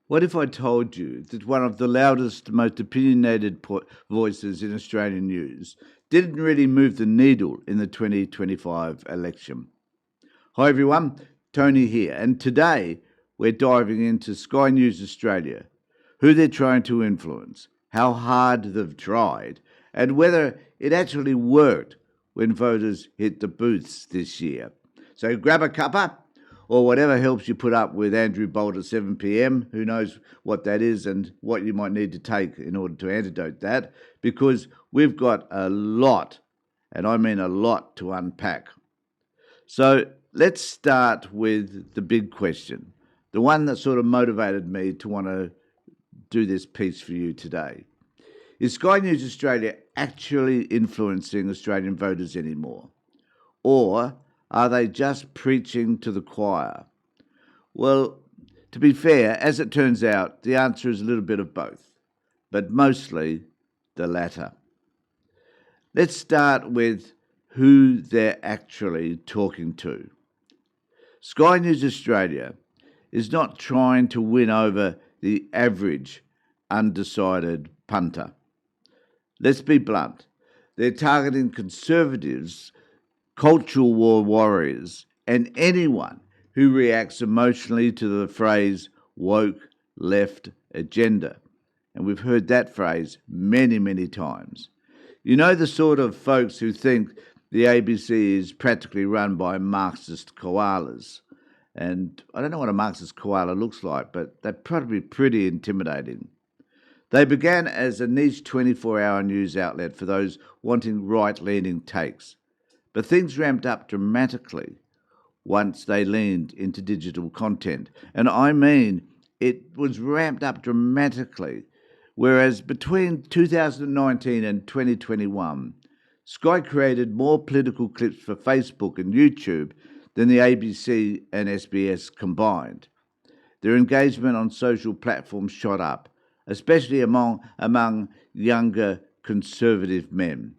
What if I told you that one of the loudest, most opinionated voices in Australian news didn't really move the needle in the 2025 election? Hi everyone, Tony here, and today we're diving into Sky News Australia, who they're trying to influence, how hard they've tried, and whether it actually worked when voters hit the booths this year. So grab a cuppa or whatever helps you put up with Andrew Bolt at 7 p.m. Who knows what that is and what you might need to take in order to antidote that, because we've got a lot, and I mean a lot, to unpack. So let's start with the big question, the one that sort of motivated me to want to do this piece for you today. Is Sky News Australia actually influencing Australian voters anymore? Or are they just preaching to the choir? Well, to be fair, as it turns out, the answer is a little bit of both, but mostly the latter. Let's start with who they're actually talking to. Sky News Australia is not trying to win over the average undecided punter. Let's be blunt. They're targeting conservatives, cultural war warriors, and anyone who reacts emotionally to the phrase woke left agenda. And we've heard that phrase many, many times. You know, the sort of folks who think the ABC is practically run by Marxist koalas. And I don't know what a Marxist koala looks like, but they're probably pretty intimidating. They began as a niche 24-hour news outlet for those wanting right-leaning takes. But things ramped up dramatically once they leaned into digital content. And I mean, it was ramped up dramatically. Whereas between 2019 and 2021, Sky created more political clips for Facebook and YouTube than the ABC and SBS combined. Their engagement on social platforms shot up, especially among younger conservative men.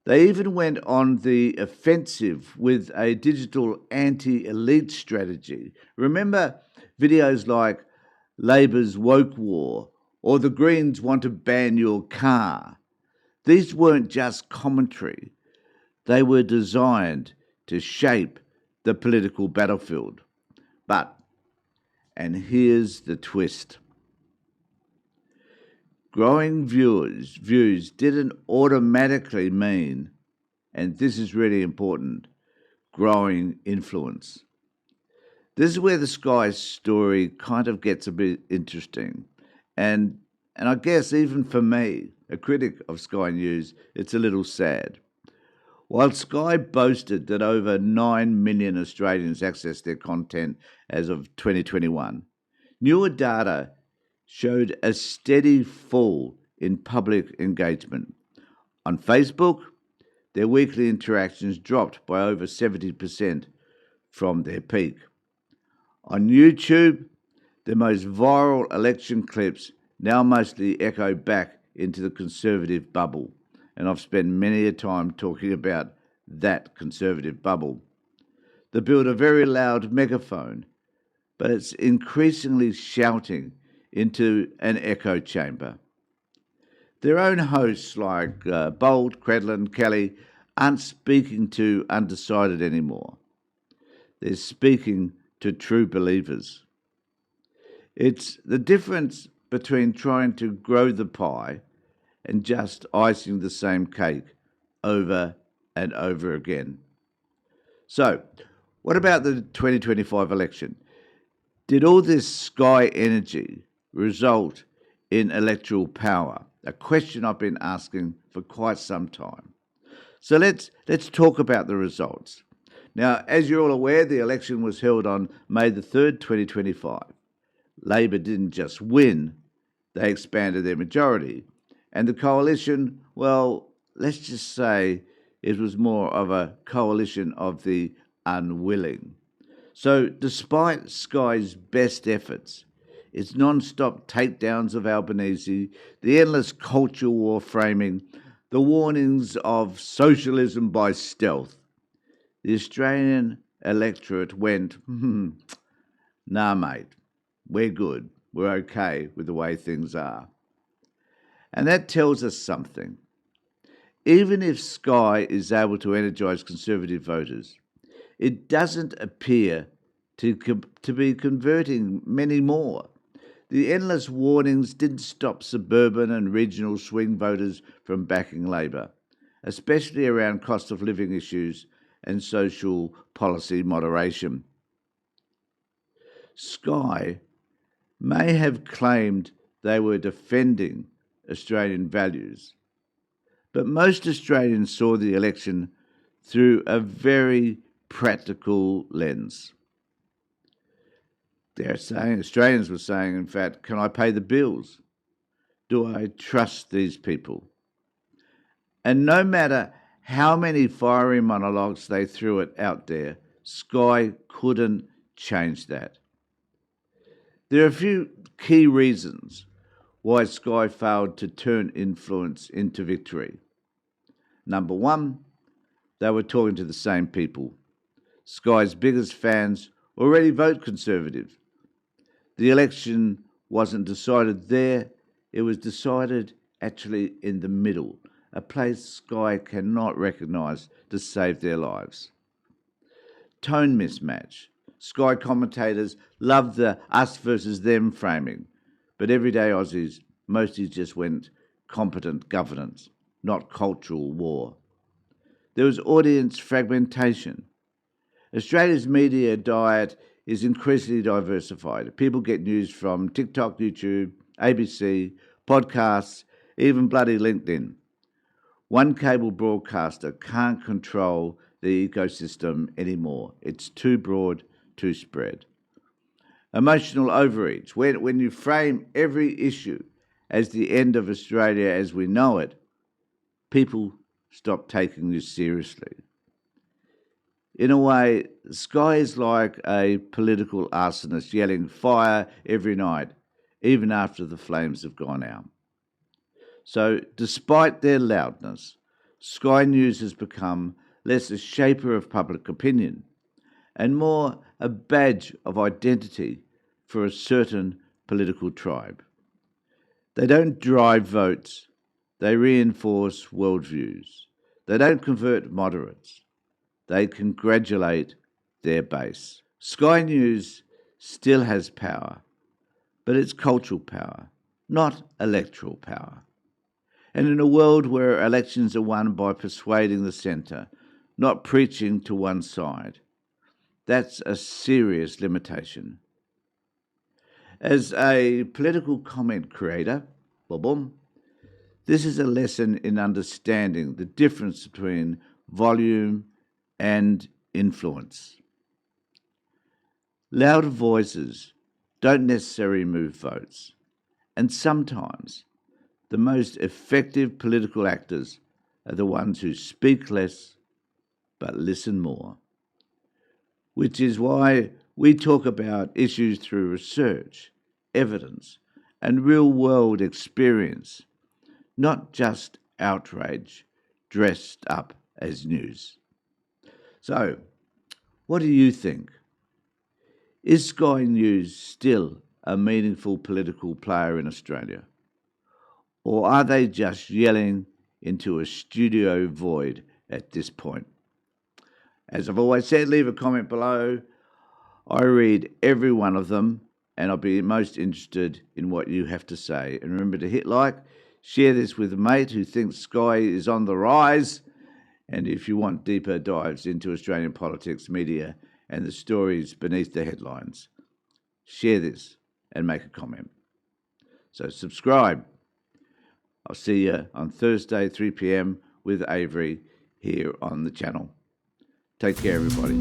They even went on the offensive with a digital anti-elite strategy. Remember videos like Labor's woke war or the Greens want to ban your car? These weren't just commentary. They were designed to shape the political battlefield. But, and here's the twist, growing views didn't automatically mean, and this is really important, growing influence. This is where the Sky story kind of gets a bit interesting. And I guess even for me, a critic of Sky News, it's a little sad. While Sky boasted that over 9 million Australians accessed their content as of 2021, newer data showed a steady fall in public engagement. On Facebook, their weekly interactions dropped by over 70% from their peak. On YouTube, the most viral election clips now mostly echo back into the conservative bubble, and I've spent many a time talking about that conservative bubble. They build a very loud megaphone, but it's increasingly shouting into an echo chamber. Their own hosts like Bolt, Credlin, Kelly aren't speaking to undecided anymore. They're speaking to true believers. It's the difference between trying to grow the pie and just icing the same cake over and over again. So, what about the 2025 election? Did all this Sky energy result in electoral power? A question I've been asking for quite some time. So let's talk about the results. Now, as you're all aware, the election was held on May the 3rd, 2025. Labor didn't just win, they expanded their majority. And the coalition, well, let's just say it was more of a coalition of the unwilling. So despite Sky's best efforts, its non-stop takedowns of Albanese, the endless culture war framing, the warnings of socialism by stealth, the Australian electorate went, nah, mate, We're good. We're okay with the way things are. And that tells us something. Even if Sky is able to energise Conservative voters, it doesn't appear to be converting many more. The endless warnings didn't stop suburban and regional swing voters from backing Labor, especially around cost of living issues and social policy moderation. Sky may have claimed they were defending Australian values, but most Australians saw the election through a very practical lens. Australians were saying, in fact, can I pay the bills? Do I trust these people? And no matter how many fiery monologues they threw it out there, Sky couldn't change that. There are a few key reasons why Sky failed to turn influence into victory. Number one, they were talking to the same people. Sky's biggest fans already vote Conservative. The election wasn't decided there, it was decided actually in the middle, a place Sky cannot recognise to save their lives. Tone mismatch. Sky commentators love the us versus them framing, but everyday Aussies mostly just went competent governance, not cultural war. There was audience fragmentation. Australia's media diet is increasingly diversified. People get news from TikTok, YouTube, ABC, podcasts, even bloody LinkedIn. One cable broadcaster can't control the ecosystem anymore. It's too broad, too spread. Emotional overreach. When you frame every issue as the end of Australia as we know it, people stop taking you seriously. In a way, Sky is like a political arsonist yelling fire every night, even after the flames have gone out. So, despite their loudness, Sky News has become less a shaper of public opinion and more a badge of identity for a certain political tribe. They don't drive votes, they reinforce worldviews. They don't convert moderates, they congratulate their base. Sky News still has power, but it's cultural power, not electoral power. And in a world where elections are won by persuading the centre, not preaching to one side, that's a serious limitation. As a political comment creator, this is a lesson in understanding the difference between volume and influence. Louder voices don't necessarily move votes, and sometimes the most effective political actors are the ones who speak less but listen more, which is why we talk about issues through research, evidence, and real-world experience, not just outrage dressed up as news. So, what do you think? Is Sky News still a meaningful political player in Australia? Or are they just yelling into a studio void at this point? As I've always said, leave a comment below. I read every one of them, and I'll be most interested in what you have to say. And remember to hit like, share this with a mate who thinks Sky is on the rise. And if you want deeper dives into Australian politics, media, and the stories beneath the headlines, share this and make a comment. So subscribe. I'll see you on Thursday, 3 p.m. with Avery here on the channel. Take care, everybody.